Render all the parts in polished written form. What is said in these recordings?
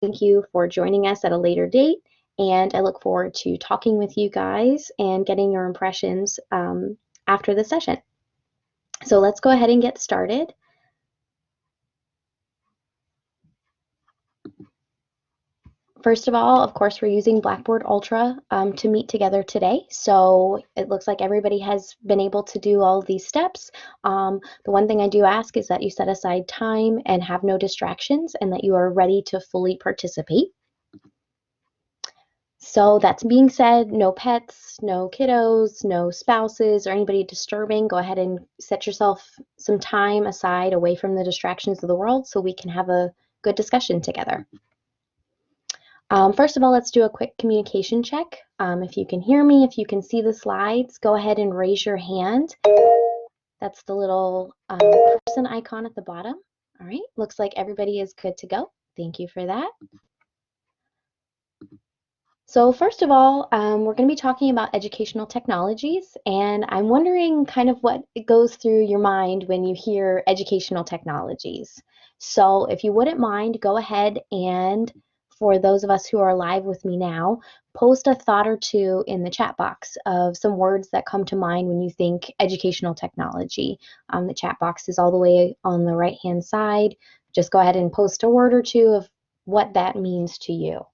Thank you for joining us at a later date, and I look forward to talking with you guys and getting your impressions after the session. So let's go ahead and get started. First of all, of course, we're using Blackboard Ultra to meet together today. So it looks like everybody has been able to do all of these steps. The one thing I do ask is that you set aside time and have no distractions and that you are ready to fully participate. So that's being said, no pets, no kiddos, no spouses, or anybody disturbing. Go ahead and set yourself some time aside away from the distractions of the world so we can have a good discussion together. First of all, let's do a quick communication check. If you can hear me, if you can see the slides, go ahead and raise your hand. That's the little person icon at the bottom. All right, looks like everybody is good to go. Thank you for that. So first of all, we're going to be talking about educational technologies, and I'm wondering kind of what goes through your mind when you hear educational technologies. So if you wouldn't mind, go ahead and, for those of us who are live with me now, post a thought or two in the chat box of some words that come to mind when you think educational technology. The chat box is all the way on the right-hand side. Just go ahead and post a word or two of what that means to you.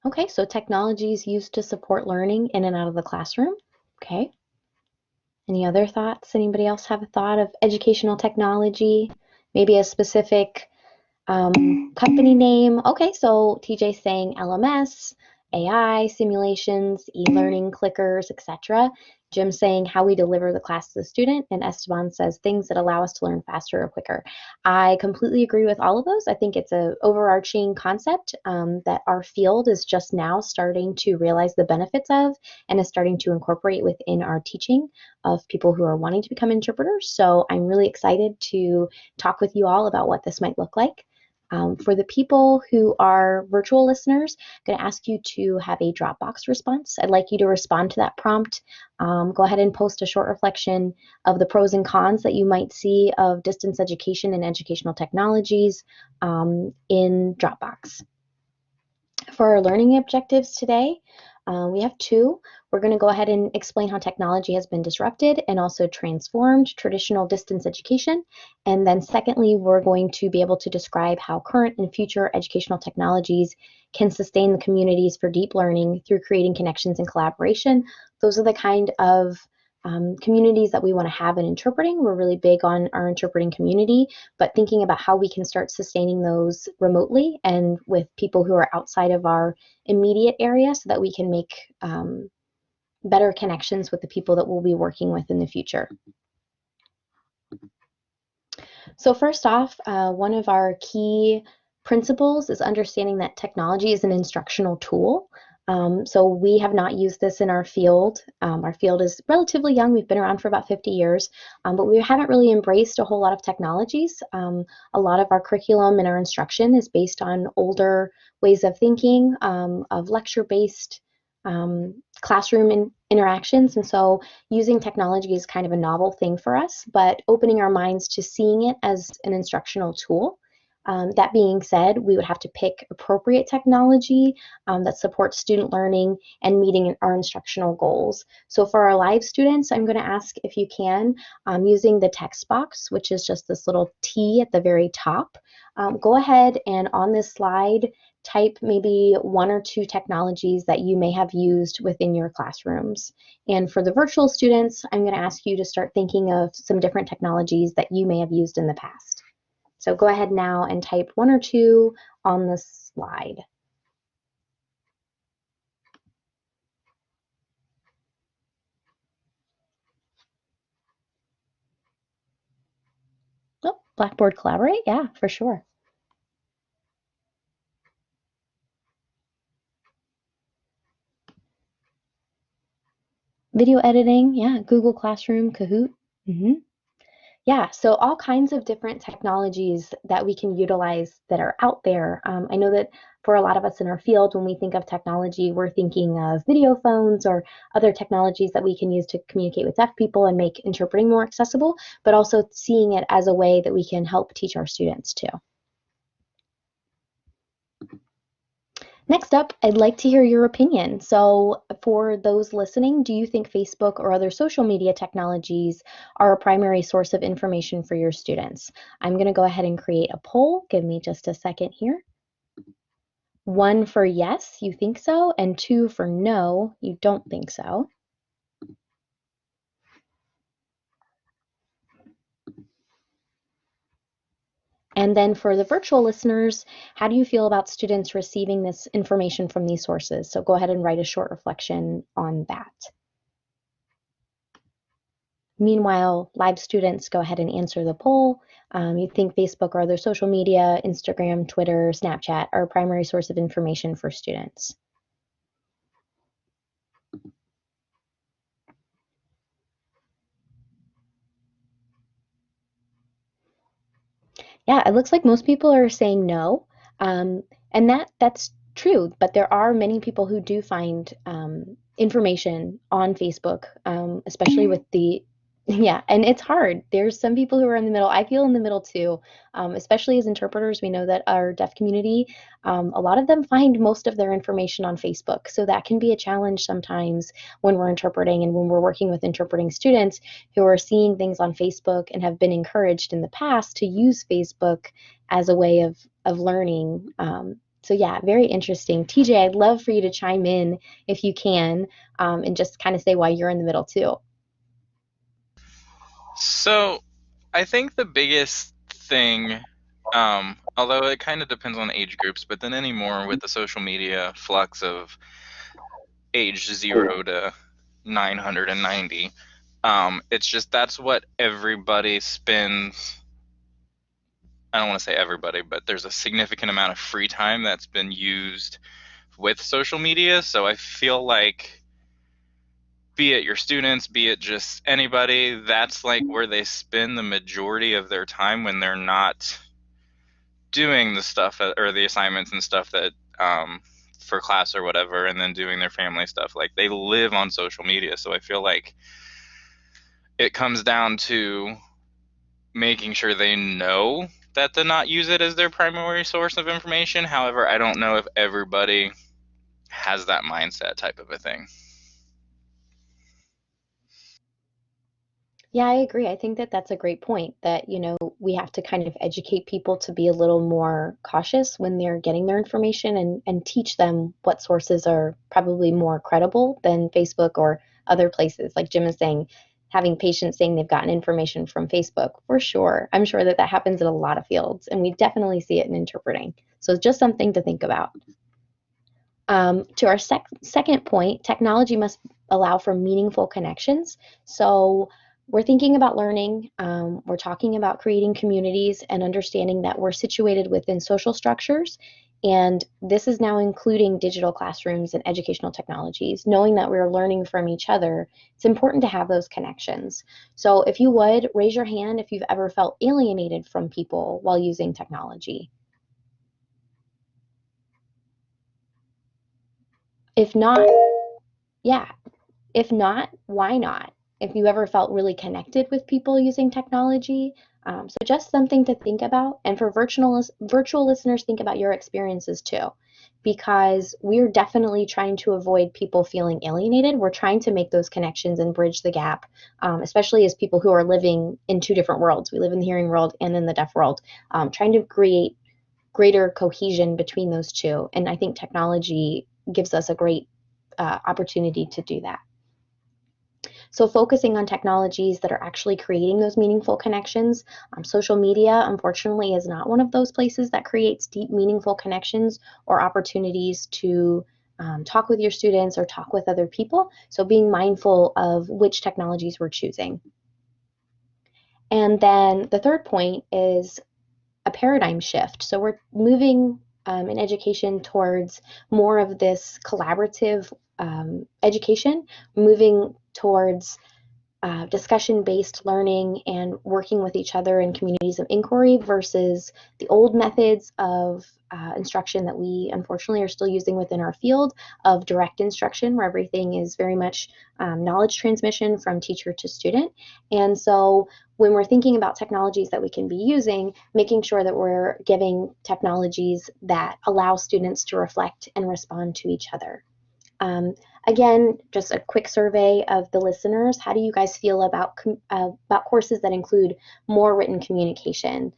Okay, so technology is used to support learning in and out of the classroom. Okay. Any other thoughts? Anybody else have a thought of educational technology? Maybe a specific company name? Okay, so TJ's saying LMS, AI, simulations, e-learning, clickers, etc. Jim's saying how we deliver the class to the student, and Esteban says things that allow us to learn faster or quicker. I completely agree with all of those. I think it's an overarching concept that our field is just now starting to realize the benefits of and is starting to incorporate within our teaching of people who are wanting to become interpreters. So I'm really excited to talk with you all about what this might look like. For the people who are virtual listeners, I'm going to ask you to have a Dropbox response. I'd like you to respond to that prompt. Go ahead and post a short reflection of the pros and cons that you might see of distance education and educational technologies in Dropbox. For our learning objectives today, we have two. We're going to go ahead and explain how technology has been disrupted and also transformed traditional distance education. And then secondly, we're going to be able to describe how current and future educational technologies can sustain the communities for deep learning through creating connections and collaboration. Those are the kind of communities that we want to have in interpreting. We're really big on our interpreting community, but thinking about how we can start sustaining those remotely and with people who are outside of our immediate area so that we can make better connections with the people that we'll be working with in the future. So first off, one of our key principles is understanding that technology is an instructional tool. So we have not used this in our field. Our field is relatively young. We've been around for about 50 years, but we haven't really embraced a whole lot of technologies. A lot of our curriculum and our instruction is based on older ways of thinking, of lecture-based classroom interactions. And so using technology is kind of a novel thing for us, but opening our minds to seeing it as an instructional tool. That being said, we would have to pick appropriate technology that supports student learning and meeting our instructional goals. So for our live students, I'm going to ask if you can, using the text box, which is just this little T at the very top, go ahead and on this slide, type maybe one or two technologies that you may have used within your classrooms. And for the virtual students, I'm going to ask you to start thinking of some different technologies that you may have used in the past. So go ahead now and type one or two on the slide. Oh, Blackboard Collaborate? Yeah, for sure. Video editing? Yeah, Google Classroom, Kahoot. Yeah, so all kinds of different technologies that we can utilize that are out there. I know that for a lot of us in our field, when we think of technology, we're thinking of video phones or other technologies that we can use to communicate with deaf people and make interpreting more accessible, but also seeing it as a way that we can help teach our students too. Next up, I'd like to hear your opinion. So, for those listening, do you think Facebook or other social media technologies are a primary source of information for your students? I'm going to go ahead and create a poll. Give me just a second here. One for yes, you think so, and two for no, you don't think so. And then for the virtual listeners, how do you feel about students receiving this information from these sources? So go ahead and write a short reflection on that. Meanwhile, live students, go ahead and answer the poll. You think Facebook or other social media, Instagram, Twitter, Snapchat are a primary source of information for students? Yeah, it looks like most people are saying no. And that's true, but there are many people who do find information on Facebook, especially with the yeah, and it's hard. There's some people who are in the middle. I feel in the middle too, especially as interpreters. We know that our deaf community, a lot of them find most of their information on Facebook. So that can be a challenge sometimes when we're interpreting and when we're working with interpreting students who are seeing things on Facebook and have been encouraged in the past to use Facebook as a way of learning. So yeah, very interesting. TJ, I'd love for you to chime in if you can, and just kind of say why you're in the middle too. So, I think the biggest thing, although it kind of depends on age groups, but then anymore with the social media flux of age 0 to 990, it's just that's what everybody spends. I don't want to say everybody, but there's a significant amount of free time that's been used with social media. So I feel like, be it your students, be it just anybody, that's like where they spend the majority of their time when they're not doing the stuff or the assignments and stuff that for class or whatever, and then doing their family stuff. Like they live on social media, so I feel like it comes down to making sure they know that to not use it as their primary source of information. However, I don't know if everybody has that mindset type of a thing. Yeah, I agree. I think that that's a great point that, we have to kind of educate people to be a little more cautious when they're getting their information and teach them what sources are probably more credible than Facebook or other places. Like Jim is saying, having patients saying they've gotten information from Facebook, for sure. I'm sure that that happens in a lot of fields, and we definitely see it in interpreting. So it's just something to think about. To our second point, technology must allow for meaningful connections. So we're thinking about learning, we're talking about creating communities and understanding that we're situated within social structures. And this is now including digital classrooms and educational technologies. Knowing that we're learning from each other, it's important to have those connections. So if you would, raise your hand if you've ever felt alienated from people while using technology. If not, yeah, if not, why not? If you ever felt really connected with people using technology. So just something to think about. And for virtual listeners, think about your experiences too, because we're definitely trying to avoid people feeling alienated. We're trying to make those connections and bridge the gap, especially as people who are living in two different worlds. We live in the hearing world and in the deaf world, trying to create greater cohesion between those two. And I think technology gives us a great opportunity to do that. So focusing on technologies that are actually creating those meaningful connections. Social media, unfortunately, is not one of those places that creates deep, meaningful connections or opportunities to talk with your students or talk with other people. So being mindful of which technologies we're choosing. And then the third point is a paradigm shift. So we're moving in education towards more of this collaborative education, moving towards discussion-based learning and working with each other in communities of inquiry versus the old methods of instruction that we unfortunately are still using within our field of direct instruction, where everything is very much knowledge transmission from teacher to student. And so when we're thinking about technologies that we can be using, making sure that we're giving technologies that allow students to reflect and respond to each other. Um, Again, just a quick survey of the listeners. How do you guys feel about courses that include more written communication?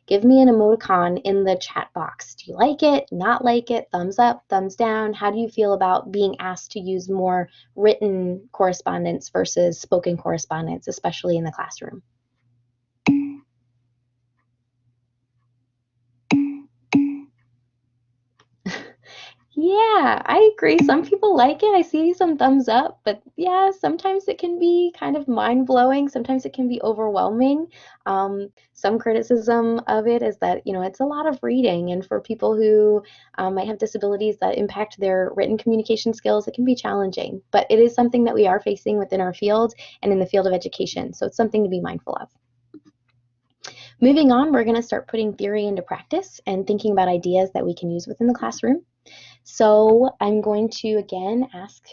Give me an emoticon in the chat box. Do you like it? Not like it? Thumbs up, thumbs down? How do you feel about being asked to use more written correspondence versus spoken correspondence, especially in the classroom? Yeah, I agree. Some people like it. I see some thumbs up, but yeah, sometimes it can be kind of mind-blowing. Sometimes it can be overwhelming. Some criticism of it is that, it's a lot of reading, and for people who might have disabilities that impact their written communication skills, it can be challenging. But it is something that we are facing within our field and in the field of education, so it's something to be mindful of. Moving on, we're going to start putting theory into practice and thinking about ideas that we can use within the classroom. So I'm going to again ask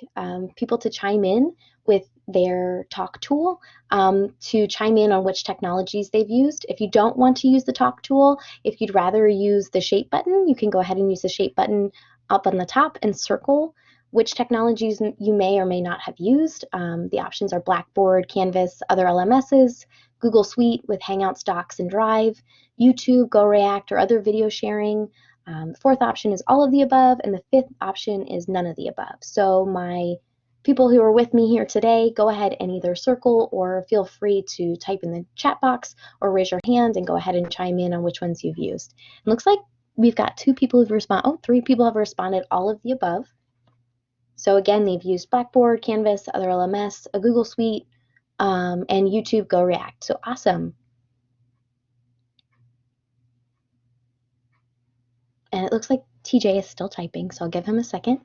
people to chime in with their talk tool, to chime in on which technologies they've used. If you don't want to use the talk tool, if you'd rather use the shape button, you can go ahead and use the shape button up on the top and circle which technologies you may or may not have used. The options are Blackboard, Canvas, other LMSs, Google Suite with Hangouts, Docs, and Drive, YouTube, GoReact, or other video sharing. The fourth option is all of the above, and the fifth option is none of the above. So my people who are with me here today, go ahead and either circle or feel free to type in the chat box or raise your hand and go ahead and chime in on which ones you've used. It looks like we've got three people have responded all of the above. So again, they've used Blackboard, Canvas, other LMS, a Google Suite, and YouTube Go React. So awesome. And it looks like TJ is still typing, so I'll give him a second.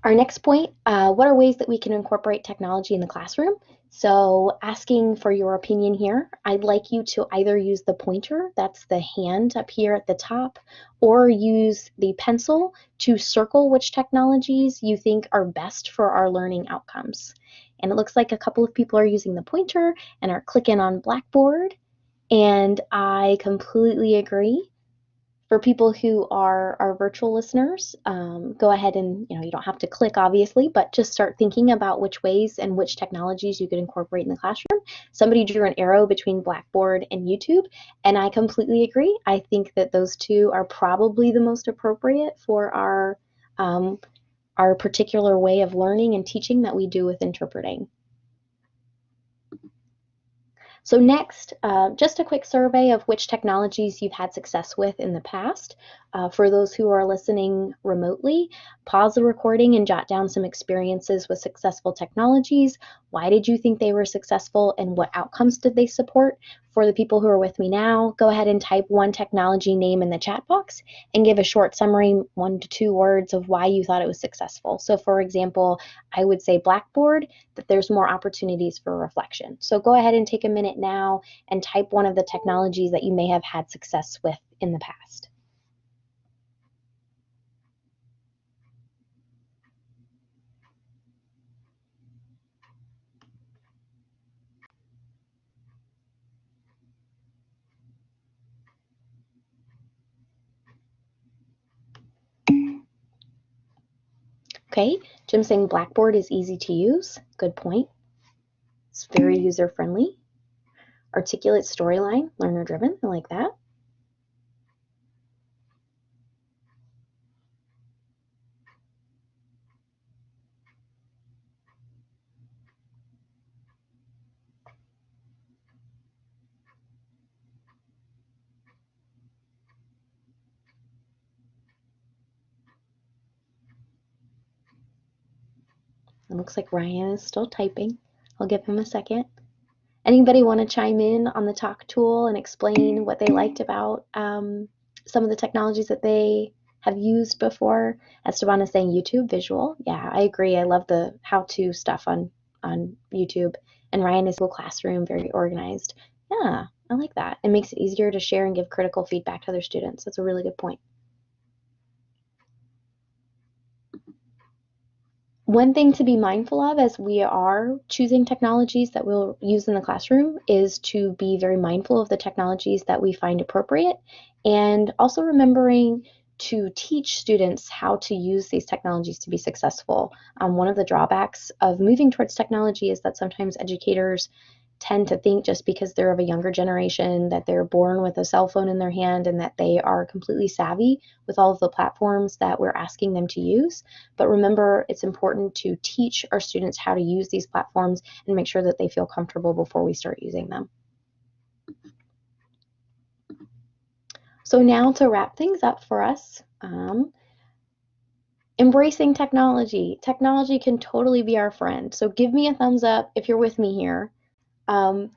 Our next point, what are ways that we can incorporate technology in the classroom? So asking for your opinion here, I'd like you to either use the pointer, that's the hand up here at the top, or use the pencil to circle which technologies you think are best for our learning outcomes. And it looks like a couple of people are using the pointer and are clicking on Blackboard, and I completely agree. For people who are our virtual listeners, go ahead and, you don't have to click obviously, but just start thinking about which ways and which technologies you could incorporate in the classroom. Somebody drew an arrow between Blackboard and YouTube, and I completely agree. I think that those two are probably the most appropriate for our particular way of learning and teaching that we do with interpreting. So next, just a quick survey of which technologies you've had success with in the past. For those who are listening remotely, pause the recording and jot down some experiences with successful technologies. Why did you think they were successful and what outcomes did they support? For the people who are with me now, go ahead and type one technology name in the chat box and give a short summary, 1 to 2 words of why you thought it was successful. So for example, I would say Blackboard, that there's more opportunities for reflection. So go ahead and take a minute now and type one of the technologies that you may have had success with in the past. Okay, Jim's saying Blackboard is easy to use. Good point. It's very user-friendly. Articulate storyline, learner-driven. I like that. It looks like Ryan is still typing. I'll give him a second. Anybody want to chime in on the talk tool and explain what they liked about some of the technologies that they have used before. Esteban is saying YouTube visual. Yeah, I agree. I love the how-to stuff on YouTube. And Ryan is Google Classroom, very organized. Yeah, I like that. It makes it easier to share and give critical feedback to other students. That's a really good point. One thing to be mindful of as we are choosing technologies that we'll use in the classroom is to be very mindful of the technologies that we find appropriate, and also remembering to teach students how to use these technologies to be successful. One of the drawbacks of moving towards technology is that sometimes educators tend to think just because they're of a younger generation that they're born with a cell phone in their hand and that they are completely savvy with all of the platforms that we're asking them to use. But remember, it's important to teach our students how to use these platforms and make sure that they feel comfortable before we start using them. So now to wrap things up for us, embracing technology. Technology can totally be our friend. So give me a thumbs up if you're with me here. Um,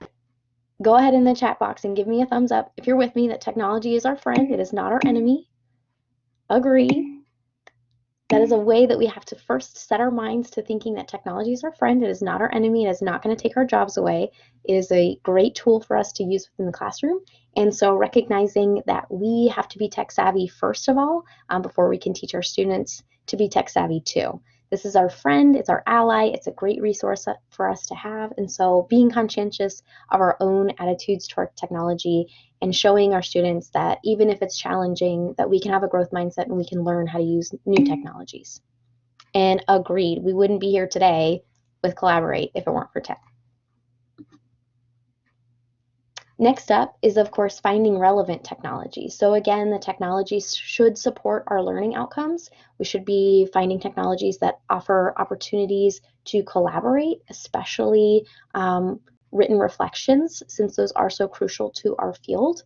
Go ahead in the chat box and give me a thumbs up if you're with me that technology is our friend. It is not our enemy. Agree. That is a way that we have to first set our minds to thinking that technology is our friend. It is not our enemy. It is not going to take our jobs away. It is a great tool for us to use within the classroom. And so recognizing that we have to be tech savvy first of all, before we can teach our students to be tech savvy too. This is our friend, it's our ally, it's a great resource for us to have. And so being conscientious of our own attitudes toward technology and showing our students that even if it's challenging, that we can have a growth mindset and we can learn how to use new technologies. And agreed, we wouldn't be here today with Collaborate if it weren't for tech. Next up is, of course, finding relevant technology. So again, the technologies should support our learning outcomes. We should be finding technologies that offer opportunities to collaborate, especially written reflections, since those are so crucial to our field.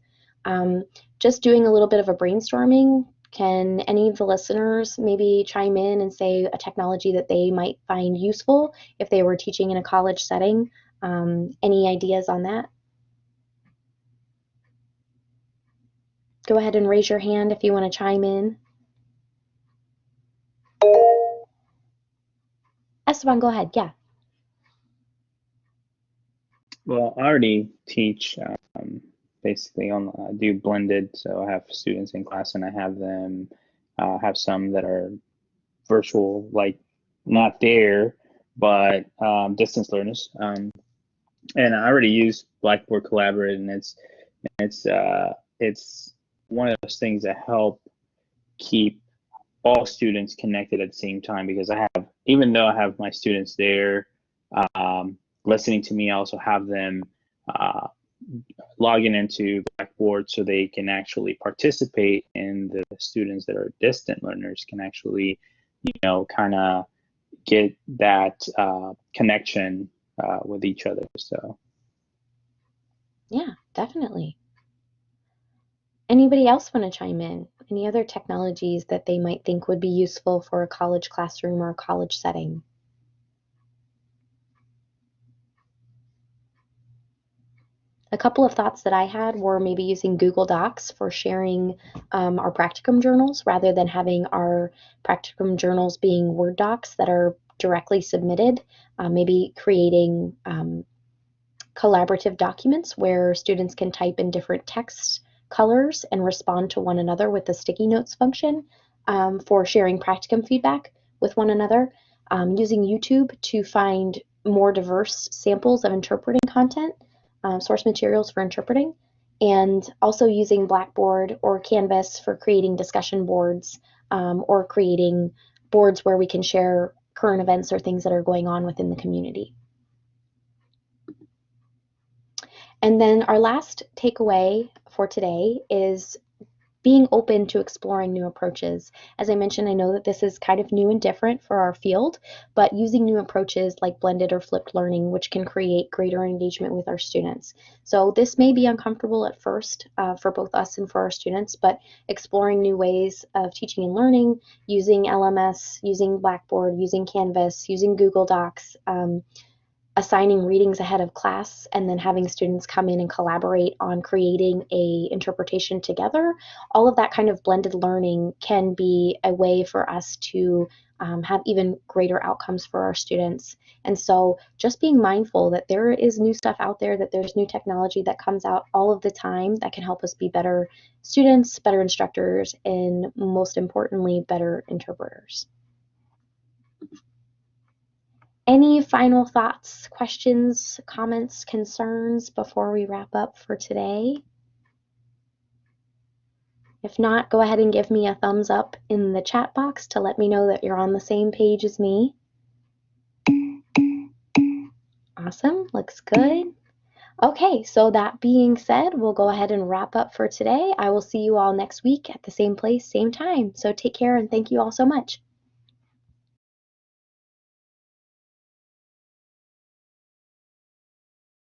Just doing a little bit of a brainstorming, can any of the listeners maybe chime in and say a technology that they might find useful if they were teaching in a college setting? Any ideas on that? Go ahead and raise your hand if you want to chime in. Esteban, go ahead. Yeah. Well, I already teach basically on I do blended, so I have students in class and I have them have some that are virtual, like not there, but distance learners. And I already use Blackboard Collaborate, and it's one of those things that help keep all students connected at the same time, because I have, even though I have my students there listening to me, I also have them uh, logging into Blackboard so they can actually participate, and the students that are distant learners can actually, kind of get that connection with each other. So, Yeah, definitely. Anybody else want to chime in? Any other technologies that they might think would be useful for a college classroom or a college setting? A couple of thoughts that I had were maybe using Google Docs for sharing our practicum journals rather than having our practicum journals being Word docs that are directly submitted. Maybe creating collaborative documents where students can type in different text colors and respond to one another with the sticky notes function for sharing practicum feedback with one another. Using YouTube to find more diverse samples of interpreting content, source materials for interpreting, and also using Blackboard or Canvas for creating discussion boards or creating boards where we can share current events or things that are going on within the community. And then our last takeaway for today is being open to exploring new approaches. As I mentioned, I know that this is kind of new and different for our field, but using new approaches like blended or flipped learning, which can create greater engagement with our students. So this may be uncomfortable at first for both us and for our students, but exploring new ways of teaching and learning, using LMS, using Blackboard, using Canvas, using Google Docs, assigning readings ahead of class and then having students come in and collaborate on creating a interpretation together, all of that kind of blended learning can be a way for us to have even greater outcomes for our students. And so just being mindful that there is new stuff out there, that there's new technology that comes out all of the time that can help us be better students, better instructors, and most importantly, better interpreters. Any final thoughts, questions, comments, concerns before we wrap up for today? If not, go ahead and give me a thumbs up in the chat box to let me know that you're on the same page as me. Awesome, looks good. Okay, so that being said, we'll go ahead and wrap up for today. I will see you all next week at the same place, same time. So take care and thank you all so much.